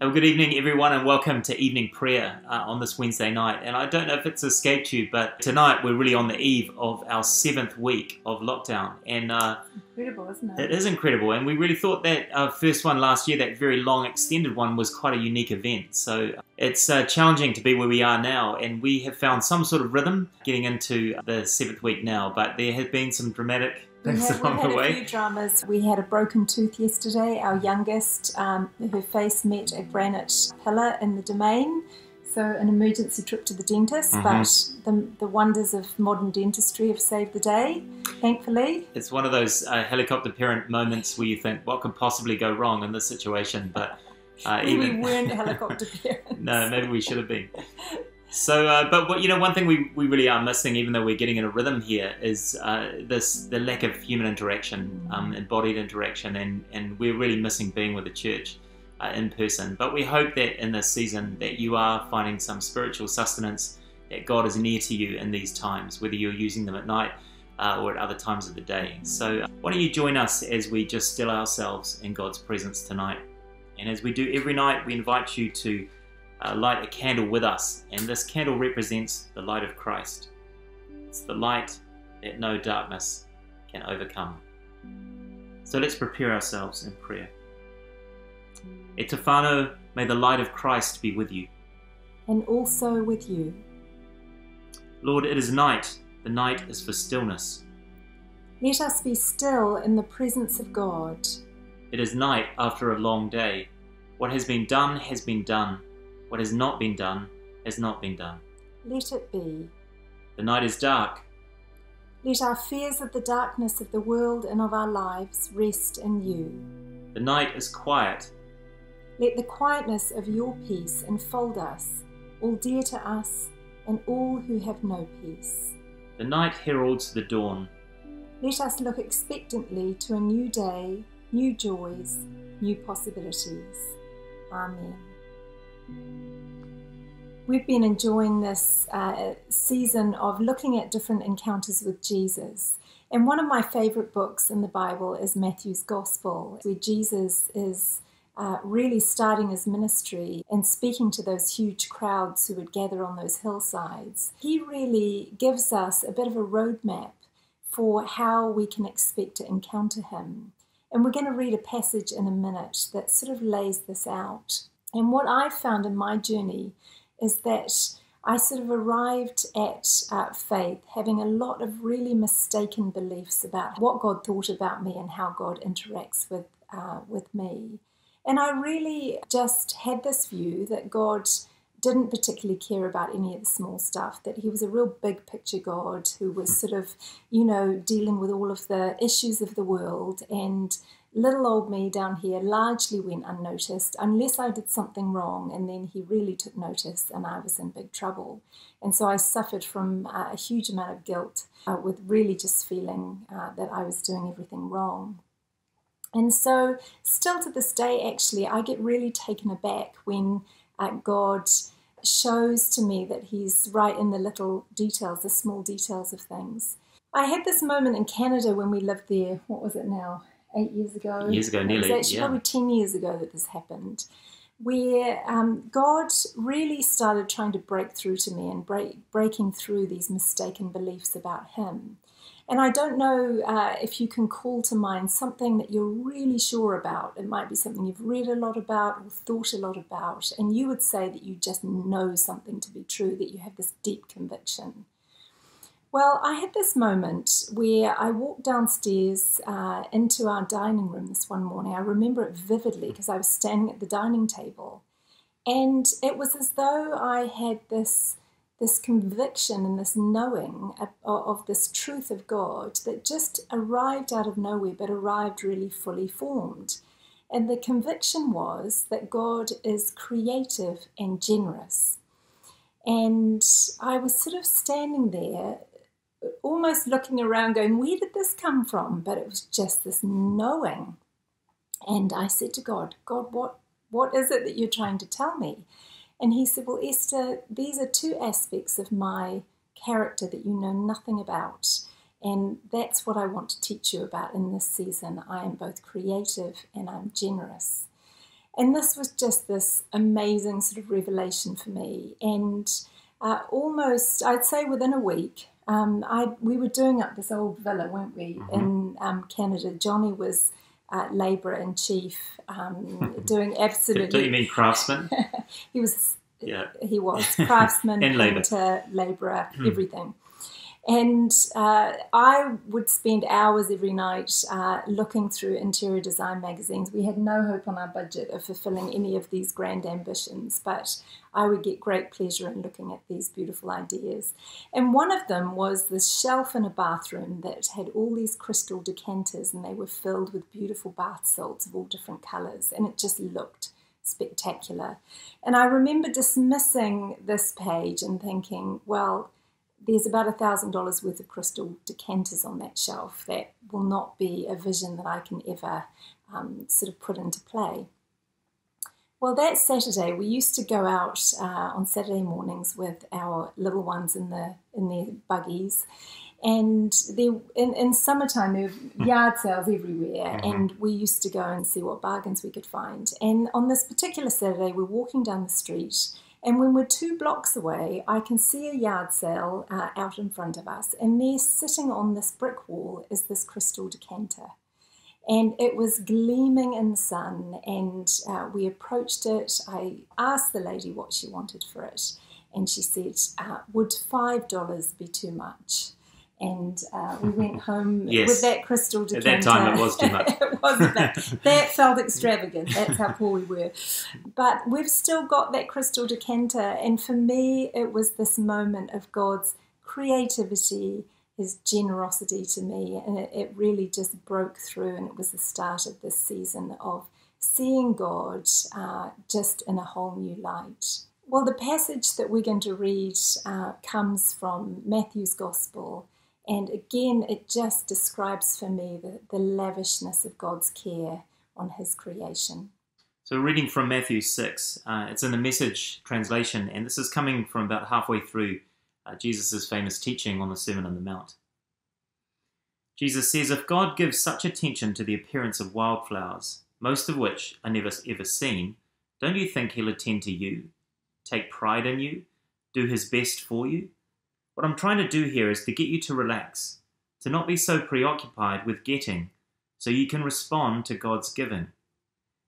Well, good evening, everyone, and welcome to evening prayer on this Wednesday night. And I don't know if it's escaped you, but tonight we're really on the eve of our 7th week of lockdown. And incredible, isn't it? It is incredible. And we really thought that our first one last year, that very long extended one, was quite a unique event. So it's challenging to be where we are now. And we have found some sort of rhythm getting into the 7th week now. But there have been some dramatic things along the way. We had a few dramas. We had a broken tooth yesterday. Our youngest, her face met a granite pillar in the domain. So an emergency trip to the dentist. But the wonders of modern dentistry have saved the day, thankfully. It's one of those helicopter parent moments where you think, what could possibly go wrong in this situation? But we weren't helicopter parents. No, maybe we should have been. So, but one thing we really are missing, even though we're getting in a rhythm here, is the lack of human interaction, embodied interaction, and we're really missing being with the church in person. But we hope that in this season that you are finding some spiritual sustenance, that God is near to you in these times, whether you're using them at night or at other times of the day. So why don't you join us as we just still ourselves in God's presence tonight. And as we do every night, we invite you to light a candle with us, and this candle represents the light of Christ. It's the light that no darkness can overcome. So let's prepare ourselves in prayer. E Te whānau, may the light of Christ be with you. And also with you. Lord, it is night. The night is for stillness. Let us be still in the presence of God. It is night after a long day. What has been done has been done. What has not been done has not been done. Let it be. The night is dark. Let our fears of the darkness of the world and of our lives rest in you. The night is quiet. Let the quietness of your peace enfold us, all dear to us and all who have no peace. The night heralds the dawn. Let us look expectantly to a new day, new joys, new possibilities. Amen. We've been enjoying this season of looking at different encounters with Jesus. And one of my favourite books in the Bible is Matthew's Gospel, where Jesus is really starting his ministry and speaking to those huge crowds who would gather on those hillsides. He really gives us a bit of a roadmap for how we can expect to encounter him. And we're going to read a passage in a minute that sort of lays this out. And what I've found in my journey is that I sort of arrived at faith having a lot of really mistaken beliefs about what God thought about me and how God interacts with me. And I really just had this view that God didn't particularly care about any of the small stuff, that he was a real big picture God who was sort of, dealing with all of the issues of the world, and little old me down here largely went unnoticed unless I did something wrong, and then he really took notice and I was in big trouble. And so I suffered from a huge amount of guilt with really just feeling that I was doing everything wrong. And so still to this day, actually, I get really taken aback when God shows to me that he's right in the little details, the small details of things. I had this moment in Canada when we lived there, what was it now, 8 years ago? Years ago, nearly, it was actually probably 10 years ago that this happened, where God really started trying to break through to me and breaking through these mistaken beliefs about him. And I don't know if you can call to mind something that you're really sure about. It might be something you've read a lot about or thought a lot about, and you would say that you just know something to be true, that you have this deep conviction. Well, I had this moment where I walked downstairs into our dining room this one morning. I remember it vividly because I was standing at the dining table, and it was as though I had this conviction and this knowing of this truth of God that just arrived out of nowhere, but arrived really fully formed. And the conviction was that God is creative and generous. And I was sort of standing there, almost looking around going, where did this come from? But it was just this knowing. And I said to God, what is it that you're trying to tell me? And he said, well, Esther, these are two aspects of my character that you know nothing about. And that's what I want to teach you about in this season. I am both creative and I'm generous. And this was just this amazing sort of revelation for me. And almost, I'd say within a week, we were doing up this old villa, weren't we, in Canada. Jonny was labourer-in-chief, doing absolutely... Do you mean craftsman? He was craftsman, painter, labourer, everything. And I would spend hours every night looking through interior design magazines. We had no hope on our budget of fulfilling any of these grand ambitions, but I would get great pleasure in looking at these beautiful ideas. And one of them was this shelf in a bathroom that had all these crystal decanters, and they were filled with beautiful bath salts of all different colours, and it just looked spectacular. And I remember dismissing this page and thinking, well, there's about $1,000 worth of crystal decanters on that shelf. That will not be a vision that I can ever sort of put into play. Well, that Saturday, we used to go out on Saturday mornings with our little ones in their buggies. And in summertime, there were yard sales everywhere, and we used to go and see what bargains we could find. And on this particular Saturday, we're walking down the street, and when we're 2 blocks away, I can see a yard sale out in front of us, and there, sitting on this brick wall, is this crystal decanter. And it was gleaming in the sun, and we approached it. I asked the lady what she wanted for it, and she said, would $5 be too much? And we went home with that crystal decanter. At that time, it was too much. It wasn't that felt extravagant. That's how poor we were. But we've still got that crystal decanter. And for me, it was this moment of God's creativity, his generosity to me. And it really just broke through. And it was the start of this season of seeing God just in a whole new light. Well, the passage that we're going to read comes from Matthew's Gospel. And again, it just describes for me the lavishness of God's care on his creation. So reading from Matthew 6, it's in the Message translation, and this is coming from about halfway through Jesus' famous teaching on the Sermon on the Mount. Jesus says, if God gives such attention to the appearance of wildflowers, most of which are never ever seen, don't you think he'll attend to you, take pride in you, do his best for you? What I'm trying to do here is to get you to relax, to not be so preoccupied with getting, so you can respond to God's giving.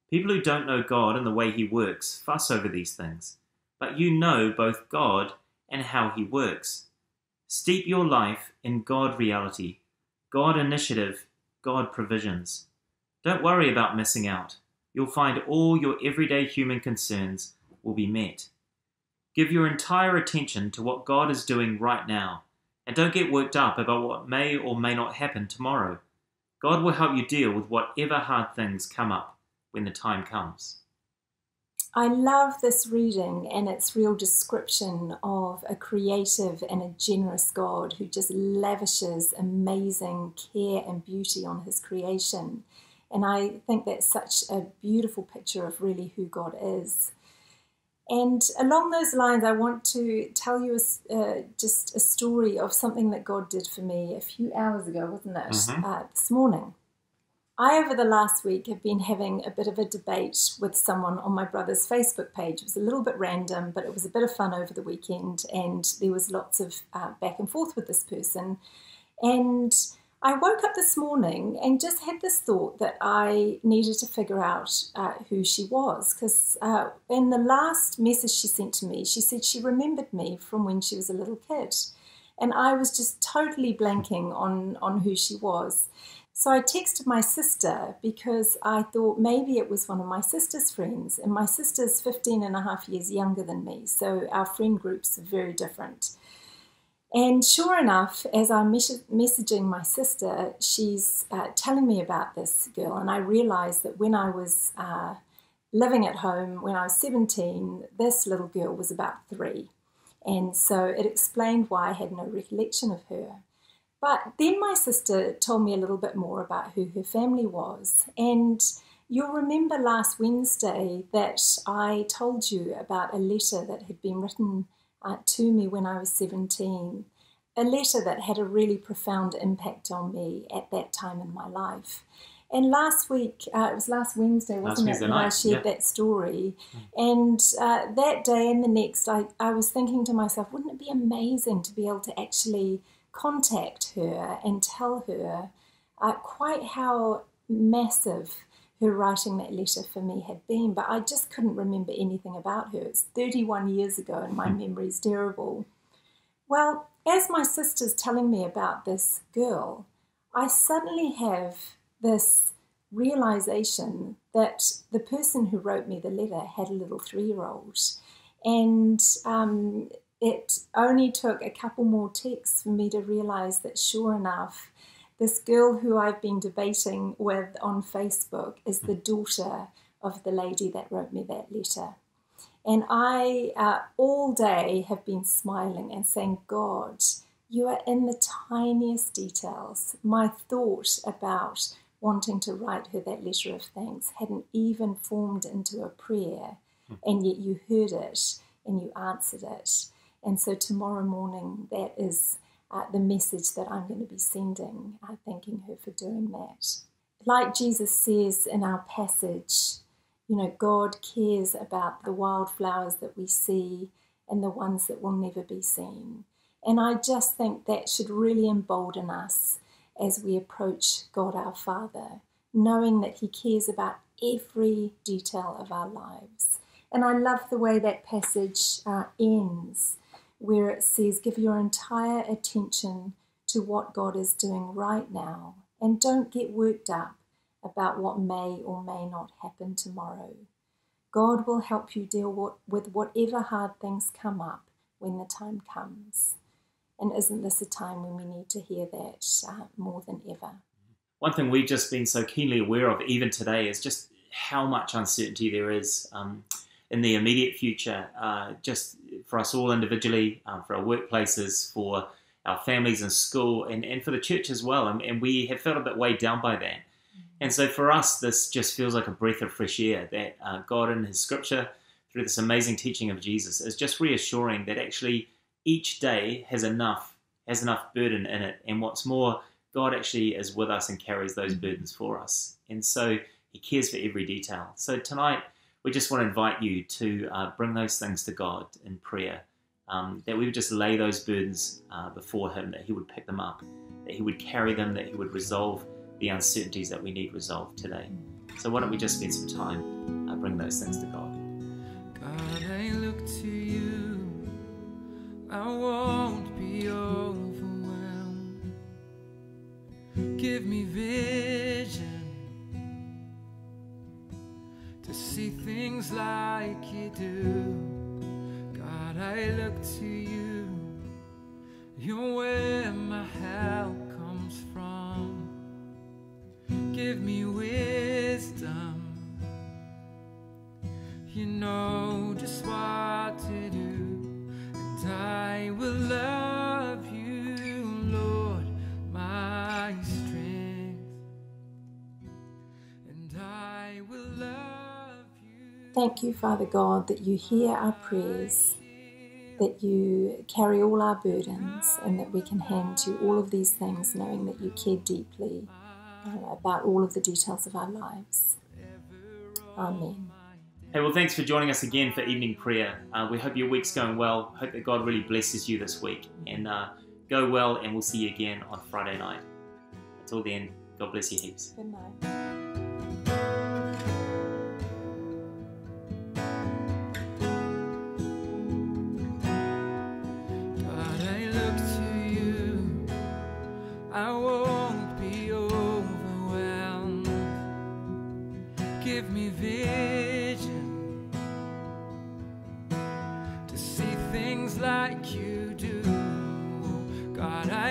People who don't know God and the way he works fuss over these things, but you know both God and how he works. Steep your life in God reality, God initiative, God provisions. Don't worry about missing out. You'll find all your everyday human concerns will be met. Give your entire attention to what God is doing right now, and don't get worked up about what may or may not happen tomorrow. God will help you deal with whatever hard things come up when the time comes. I love this reading and its real description of a creative and a generous God who just lavishes amazing care and beauty on his creation. And I think that's such a beautiful picture of really who God is. And along those lines, I want to tell you just a story of something that God did for me a few hours ago, wasn't it? This morning. I, over the last week, have been having a bit of a debate with someone on my brother's Facebook page. It was a little bit random, but it was a bit of fun over the weekend, and there was lots of back and forth with this person. And I woke up this morning and just had this thought that I needed to figure out who she was, because in the last message she sent to me, she said she remembered me from when she was a little kid. And I was just totally blanking on who she was. So I texted my sister because I thought maybe it was one of my sister's friends. And my sister's 15 and a half years younger than me, so our friend groups are very different. And sure enough, as I'm messaging my sister, she's telling me about this girl. And I realized that when I was living at home, when I was 17, this little girl was about 3. And so it explained why I had no recollection of her. But then my sister told me a little bit more about who her family was. And you'll remember last Wednesday that I told you about a letter that had been written to me when I was 17, a letter that had a really profound impact on me at that time in my life. And last week, it was last Wednesday, wasn't it, that I shared that story. And that day and the next, I was thinking to myself, wouldn't it be amazing to be able to actually contact her and tell her quite how massive her writing that letter for me had been. But I just couldn't remember anything about her. It's 31 years ago and my memory's terrible. Well, as my sister's telling me about this girl, I suddenly have this realization that the person who wrote me the letter had a little 3-year-old. And it only took a couple more texts for me to realize that, sure enough, this girl who I've been debating with on Facebook is the daughter of the lady that wrote me that letter. And I, all day, have been smiling and saying, God, you are in the tiniest details. My thought about wanting to write her that letter of thanks hadn't even formed into a prayer, and yet you heard it and you answered it. And so tomorrow morning, that is the message that I'm going to be sending, thanking her for doing that. Like Jesus says in our passage, you know, God cares about the wildflowers that we see and the ones that will never be seen. And I just think that should really embolden us as we approach God our Father, knowing that He cares about every detail of our lives. And I love the way that passage ends, where it says, give your entire attention to what God is doing right now, and don't get worked up about what may or may not happen tomorrow. God will help you deal with whatever hard things come up when the time comes. And isn't this a time when we need to hear that more than ever? One thing we've just been so keenly aware of even today is just how much uncertainty there is in the immediate future, just for us all individually, for our workplaces, for our families in school, and for the church as well. And we have felt a bit weighed down by that. And so for us, this just feels like a breath of fresh air, that God in His scripture, through this amazing teaching of Jesus, is just reassuring that actually each day has enough burden in it. And what's more, God actually is with us and carries those burdens for us. And so He cares for every detail. So tonight, we just want to invite you to bring those things to God in prayer, that we would just lay those burdens before Him, that He would pick them up, that He would carry them, that He would resolve the uncertainties that we need resolved today. So why don't we just spend some time bringing those things to God. God, I look to You. I won't be overwhelmed. Give me vision to see things like You do. God, I look to You. You're where my help comes from. Give me wisdom. You know just what to do, and I will love You, Lord, my strength, and I will love You. Thank You, Father God, that You hear our prayers, that You carry all our burdens, and that we can hand You all of these things, knowing that You care deeply about all of the details of our lives. Amen. Hey, well, thanks for joining us again for evening prayer. We hope your week's going well. Hope that God really blesses you this week. And go well, and we'll see you again on Friday night. Until then, God bless you heaps. Good night. I won't be overwhelmed. Give me vision to see things like You do. God, I